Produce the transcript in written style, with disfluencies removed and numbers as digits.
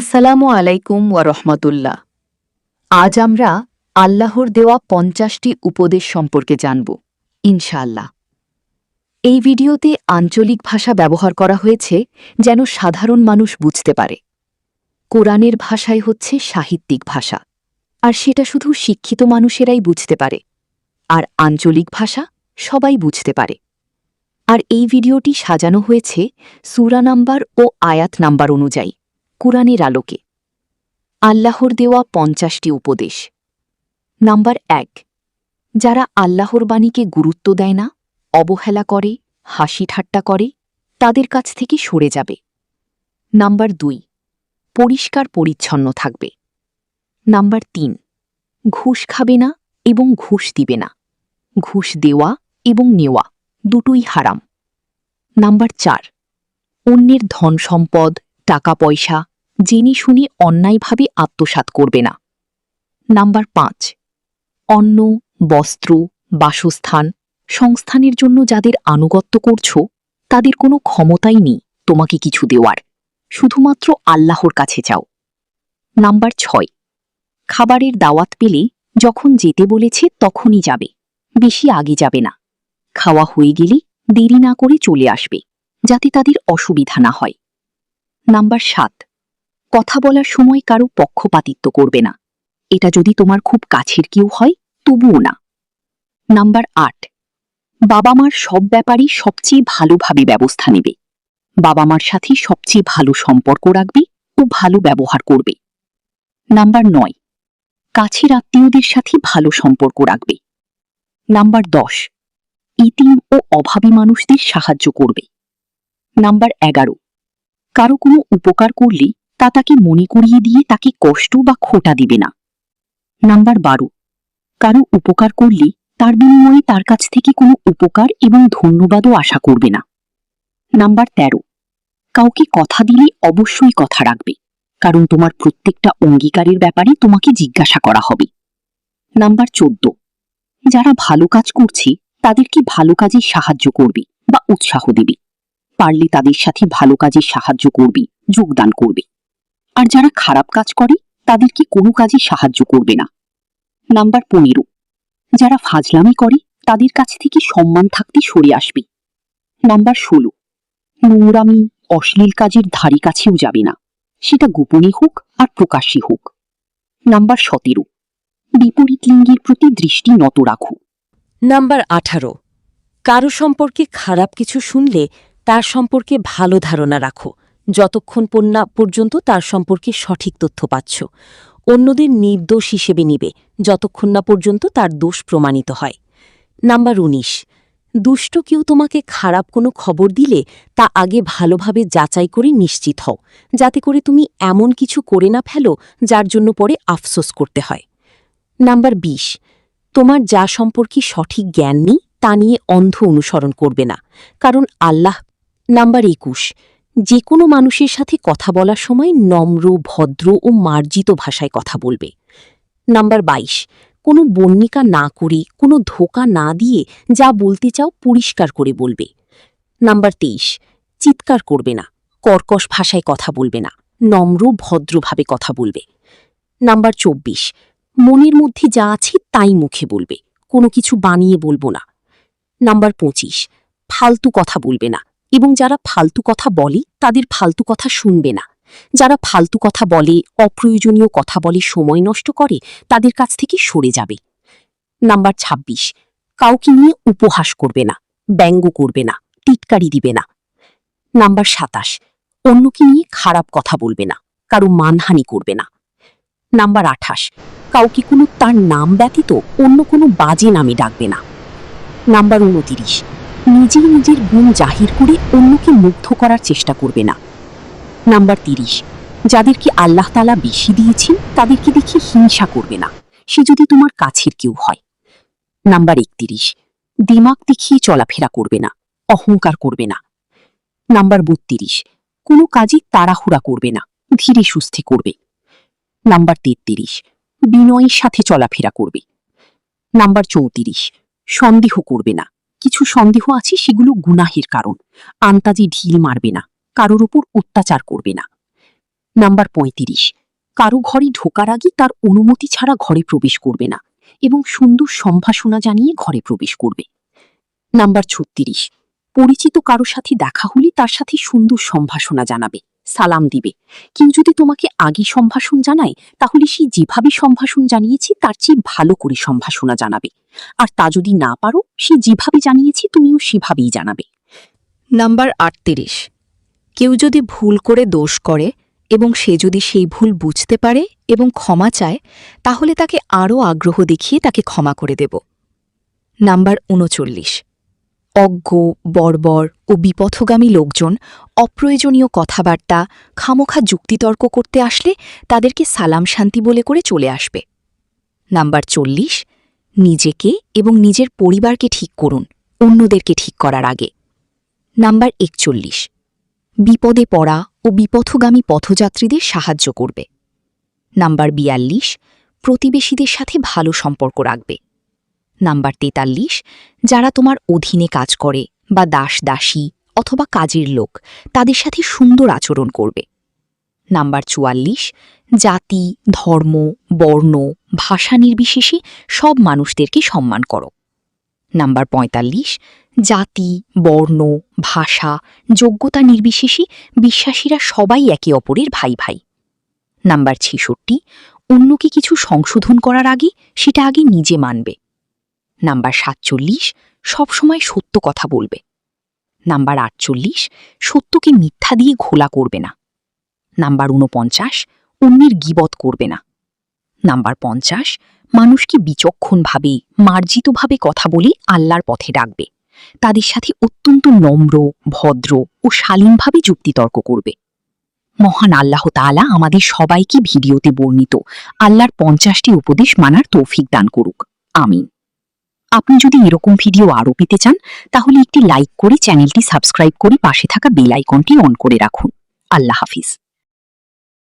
আসসালামু আলাইকুম ওয়া রহমতুল্লাহ। আজ আমরা আল্লাহর দেওয়া ৫০টি উপদেশ সম্পর্কে জানব ইনশাআল্লাহ। এই ভিডিওতে আঞ্চলিক ভাষা ব্যবহার করা হয়েছে যেন সাধারণ মানুষ বুঝতে পারে। কোরআনের ভাষাই হচ্ছে সাহিত্যিক ভাষা, আর সেটা শুধু শিক্ষিত মানুষেরাই বুঝতে পারে, আর আঞ্চলিক ভাষা সবাই বুঝতে পারে। আর এই ভিডিওটি সাজানো হয়েছে সূরা নাম্বার ও আয়াত নাম্বার অনুযায়ী কুরআনের আলোকে। আল্লাহর দেওয়া ৫০টি উপদেশ। নাম্বার ১, যারা আল্লাহর বাণীকে গুরুত্ব দেয় না, অবহেলা করে, হাসি ঠাট্টা করে, তাদের কাছ থেকে সরে যাবে। নাম্বার ২, পরিষ্কার পরিচ্ছন্ন থাকবে। নাম্বার ৩, ঘুষ খাবে না এবং ঘুষ দিবে না। ঘুষ দেওয়া এবং নেওয়া দুটোই হারাম। নাম্বার ৪, অন্যের ধন সম্পদ, টাকা পয়সা জেনে শুনে অন্যায়ভাবে আত্মসাৎ করবে না। নাম্বার ৫, অন্ন, বস্ত্র, বাসস্থান, সংস্থানের জন্য যাদের আনুগত্য করছ, তাদের কোনো ক্ষমতাই নেই তোমাকে কিছু দেওয়ার, শুধুমাত্র আল্লাহর কাছে চাও। নাম্বার ৬, খাবারের দাওয়াত পেলে যখন যেতে বলেছে তখনই যাবে, বেশি আগে যাবে না। খাওয়া হয়ে গেলে দেরি না করে চলে আসবে, যাতে তাদের অসুবিধা না হয়। নাম্বার ৭, কথা বলার সময় কারো পক্ষপাতিত্ব করবে না, এটা যদি তোমার খুব কাছের কেউ হয় তবুও না। নাম্বার ৮, বাবা মার সব ব্যাপারই সবচেয়ে ভালোভাবে ব্যবস্থা নেবে। বাবা মার সাথে সবচেয়ে ভালো সম্পর্ক রাখবে ও ভালো ব্যবহার করবে। নাম্বার ৯, কাছের আত্মীয়দের সাথে ভালো সম্পর্ক রাখবে। নাম্বার ১০, ইতিম ও অভাবী মানুষদের সাহায্য করবে। নাম্বার ১১, কারো কোনো উপকার করলে তা তাকে মনে করিয়ে দিয়ে তাকে কষ্ট বা খোঁটা দিবে না। নাম্বার ১২, কারো উপকার করলে তার বিনিময়ে তার কাছ থেকে কোনো উপকার এবং ধন্যবাদও আশা করবে না। নাম্বার ১৩, কাউকে কথা দিলে অবশ্যই কথা রাখবে, কারণ তোমার প্রত্যেকটা অঙ্গীকারের ব্যাপারে তোমাকে জিজ্ঞাসা করা হবে। নাম্বার ১৪, যারা ভালো কাজ করছে তাদেরকে ভালো কাজে সাহায্য করবে বা উৎসাহ দেবে, পারলে তাদের সাথে ভালো কাজে সাহায্য করবে, যোগদান করবে। আর যারা খারাপ কাজ করে তাদেরকে কোনো কাজে সাহায্য করবে না। নাম্বার ১৫, যারা ফাজলামি করে তাদের কাছ থেকে সম্মান থাকতে সরে আসবে। নাম্বার ১৬, নোংরামি, অশ্লীল কাজের ধারে কাছেও যাবে না, সেটা গোপনে হোক আর প্রকাশ্যে হোক। নাম্বার ১৭, বিপরীত লিঙ্গের প্রতি দৃষ্টি নত রাখো। নাম্বার ১৮, কারো সম্পর্কে খারাপ কিছু শুনলে তার সম্পর্কে ভালো ধারণা রাখো, যতক্ষণ না পর্যন্ত তার সম্পর্কে সঠিক তথ্য পাচ্ছ। অন্যদের নির্দোষ হিসেবে নিবে যতক্ষণ না পর্যন্ত তার দোষ প্রমাণিত হয়। নাম্বার ১৯, দুষ্ট কেউ তোমাকে খারাপ কোনো খবর দিলে তা আগে ভালোভাবে যাচাই করে নিশ্চিত হও, যাতে করে তুমি এমন কিছু করে না ফেলো যার জন্য পরে আফসোস করতে হয়। নাম্বার ২০, তোমার যা সম্পর্কে সঠিক জ্ঞান নেই তা নিয়ে অন্ধ অনুসরণ করবে না, কারণ আল্লাহ। নাম্বার ২১, যে কোনো মানুষের সাথে কথা বলার সময় নম্র, ভদ্র ও মার্জিত ভাষায় কথা বলবে। নাম্বার ২২, কোনো বর্ণিকা না করে, কোনো ধোঁকা না দিয়ে যা বলতে চাও পরিষ্কার করে বলবে। নাম্বার ২৩, চিৎকার করবে না, কর্কশ ভাষায় কথা বলবে না, নম্র ভদ্রভাবে কথা বলবে। নাম্বার ২৪, মনের মধ্যে যা আছে তাই মুখে বলবে, কোনো কিছু বানিয়ে বলবো না। নাম্বার ২৫, ফালতু কথা বলবে না, এবং যারা ফালতু কথা বলে তাদের ফালতু কথা শুনবে না। যারা ফালতু কথা বলে, অপ্রয়োজনীয় কথা বলে সময় নষ্ট করে, তাদের কাছ থেকে সরে যাবে। নাম্বার ২৬, কাউকে নিয়ে উপহাস করবে না, ব্যঙ্গ করবে না, টিটকারি দিবে না। নাম্বার ২৭, অন্যকে নিয়ে খারাপ কথা বলবে না, কারো মানহানি করবে না। নাম্বার ২৮, কাউকে কোনো তার নাম ব্যতীত অন্য কোনো বাজে নামে ডাকবে না। নাম্বার ২৯, নিজেই নিজের গুণ জাহির করে অন্যকে মুগ্ধ করার চেষ্টা করবে না। নাম্বার ৩০, যাদেরকে আল্লাহ তাআলা বেশি দিয়েছেন তাদেরকে দেখে হিংসা করবে না, সে যদি তোমার কাছের কেউ হয়। নাম্বার ৩১, দিমাগ দেখিয়ে চলাফেরা করবে না, অহংকার করবে না। নাম্বার ৩২, কোনো কাজে তাড়াহুড়া করবে না, ধীরে সুস্থে করবে। নাম্বার ৩৩, বিনয়ের সাথে চলাফেরা করবে। নাম্বার ৩৪, সন্দেহ করবে না, কিছু সন্দেহ আছে সেগুলো গুনাহের কারণ, আন্তাজে ঢিল মারবে না, কারোর উপর অত্যাচার করবে না। নাম্বার ৩৫, কারো ঘরে ঢোকার আগে তার অনুমতি ছাড়া ঘরে প্রবেশ করবে না এবং সুন্দর সম্ভাষণা জানিয়ে ঘরে প্রবেশ করবে। নাম্বার ৩৬, পরিচিত কারো সাথে দেখা হলে তার সাথে সুন্দর সম্ভাষণা জানাবে, সালাম দিবে। কেউ যদি তোমাকে আগে সম্ভাষণ জানায় তাহলে সে যেভাবে সম্ভাষণ জানিয়েছে তার চেয়ে ভালো করে সম্ভাষণা জানাবে, আর তা যদি না পারো সে যেভাবে জানিয়েছে তুমিও সেভাবেই জানাবে। নাম্বার ৩৮, কেউ যদি ভুল করে দোষ করে এবং সে যদি সেই ভুল বুঝতে পারে এবং ক্ষমা চায় তাহলে তাকে আরও আগ্রহ দেখিয়ে তাকে ক্ষমা করে দেব। নাম্বার ৩৯, অজ্ঞ, বর্বর ও বিপথগামী লোকজন অপ্রয়োজনীয় কথাবার্তা, খামোখা যুক্তিতর্ক করতে আসলে তাদেরকে সালাম শান্তি বলে করে চলে আসবে। নাম্বার ৪০, নিজেকে এবং নিজের পরিবারকে ঠিক করুন অন্যদেরকে ঠিক করার আগে। নাম্বার ৪১, বিপদে পড়া ও বিপথগামী পথযাত্রীদের সাহায্য করবে। নাম্বার ৪২, প্রতিবেশীদের সাথে ভালো সম্পর্ক রাখবে। নাম্বার ৪৩, যারা তোমার অধীনে কাজ করে বা দাস-দাসী অথবা কাজের লোক তাদের সাথে সুন্দর আচরণ করবে। নাম্বার ৪৪, জাতি, ধর্ম, বর্ণ, ভাষা নির্বিশেষে সব মানুষদেরকে সম্মান করো। নাম্বার ৪৫, জাতি, বর্ণ, ভাষা, যোগ্যতা নির্বিশেষে বিশ্বাসীরা সবাই একে অপরের ভাই ভাই। নাম্বার ৬৬, অন্যকে কিছু সংশোধন করার আগে সেটা আগে নিজে মানবে। নাম্বার ৪৭, সবসময় সত্য কথা বলবে। নাম্বার ৪৮, সত্যকে মিথ্যা দিয়ে ঘোলা করবে না। নাম্বার ৪৯, অন্যের গীবত করবে না। নাম্বার ৫০, মানুষকে বিচক্ষণভাবে, মার্জিতভাবে কথা বলে আল্লাহর পথে ডাকবে। তাদের সাথে অত্যন্ত নম্র, ভদ্র ও শালীনভাবে যুক্তিতর্ক করবে। মহান আল্লাহ তাআলা আমাদের সবাইকে ভিডিওতে বর্ণিত আল্লাহর ৫০টি উপদেশ মানার তৌফিক দান করুক। আমিন। আপনি যদি এরকম ভিডিও আরও পেতে চান তাহলে একটি লাইক করে চ্যানেলটি সাবস্ক্রাইব করে পাশে থাকা বেল আইকনটি অন করে রাখুন। আল্লাহ হাফিজ।